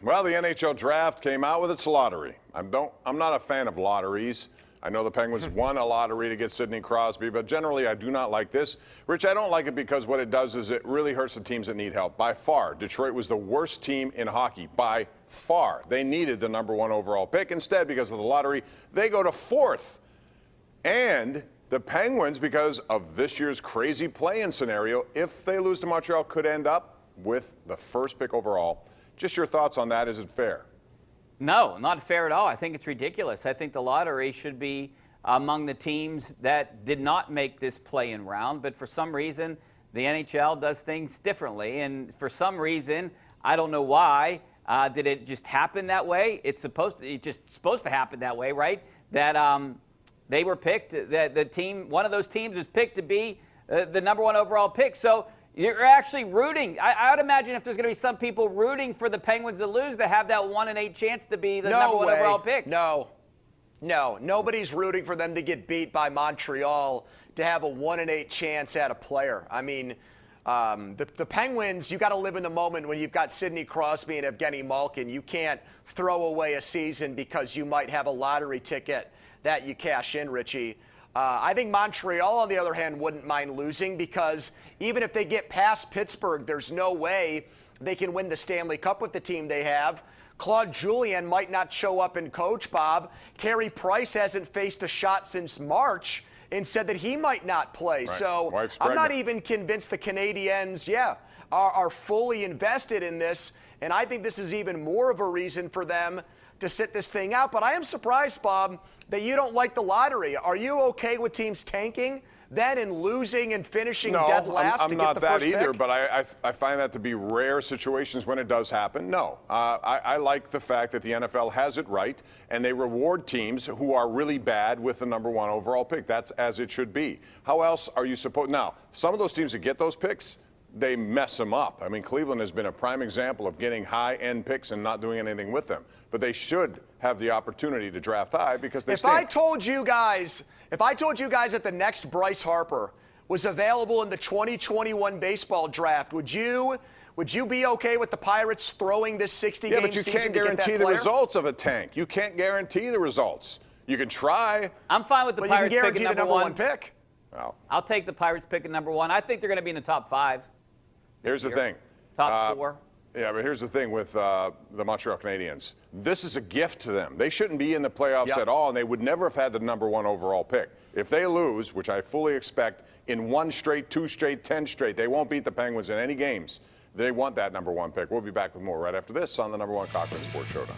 Well, the NHL draft came out with its lottery. I'm not a fan of lotteries. I know the Penguins won a lottery to get Sidney Crosby, but generally I do not like this. Rich, I don't like it because what it does is it really hurts the teams that need help. By far, Detroit was the worst team in hockey. By far. They needed the #1 overall pick. Instead, because of the lottery, they go to 4th. And the Penguins, because of this year's crazy play-in scenario, if they lose to Montreal, could end up with the 1st pick overall. Just your thoughts on that. Is it fair? No, not fair at all. I think it's ridiculous. I think the lottery should be among the teams that did not make this play-in round, but for some reason, the NHL does things differently. And for some reason, I don't know why, did it just happen that way? It's supposed to happen that way, right? That they were picked, that the team, one of those teams was picked to be the #1 overall pick. So you're actually rooting. I would imagine if there's going to be some people rooting for the Penguins to lose, to have that 1 in 8 chance to be the #1 overall pick. No, nobody's rooting for them to get beat by Montreal to have a 1 in 8 chance at a player. I mean, the Penguins, you got to live in the moment when you've got Sidney Crosby and Evgeny Malkin. You can't throw away a season because you might have a lottery ticket that you cash in, Richie. I think Montreal, on the other hand, wouldn't mind losing because even if they get past Pittsburgh, there's no way they can win the Stanley Cup with the team they have. Claude Julien might not show up and coach, Bob. Carey Price hasn't faced a shot since March and said that he might not play. Right. So I'm not even convinced the Canadiens, are fully invested in this. And I think this is even more of a reason for them to sit this thing out. But I am surprised, Bob, that you don't like the lottery. Are you okay with teams tanking then and losing and finishing dead last to get the first pick? I'm not that either, but I find that to be rare situations when it does happen. No. I like the fact that the NFL has it right, and they reward teams who are really bad with the #1 overall pick. That's as it should be. How else are you supposed? Now, some of those teams that get those picks, they mess them up. I mean, Cleveland has been a prime example of getting high-end picks and not doing anything with them. But they should have the opportunity to draft high because they stink. If I told you guys that the next Bryce Harper was available in the 2021 baseball draft, would you be okay with the Pirates throwing this 60-game season? Yeah, but you can't guarantee the results of a tank. You can't guarantee the results. You can try. I'm fine with the Pirates picking #1. You can guarantee the #1 pick. Well, I'll take the Pirates picking #1. I think they're going to be in the top 5. Here's the thing. Top 4. Yeah, but here's the thing with the Montreal Canadiens. This is a gift to them. They shouldn't be in the playoffs at all, and they would never have had the #1 overall pick. If they lose, which I fully expect, in 1 straight, 2 straight, 10 straight, they won't beat the Penguins in any games. They want that #1 pick. We'll be back with more right after this on the #1 Cochran Sports Showdown.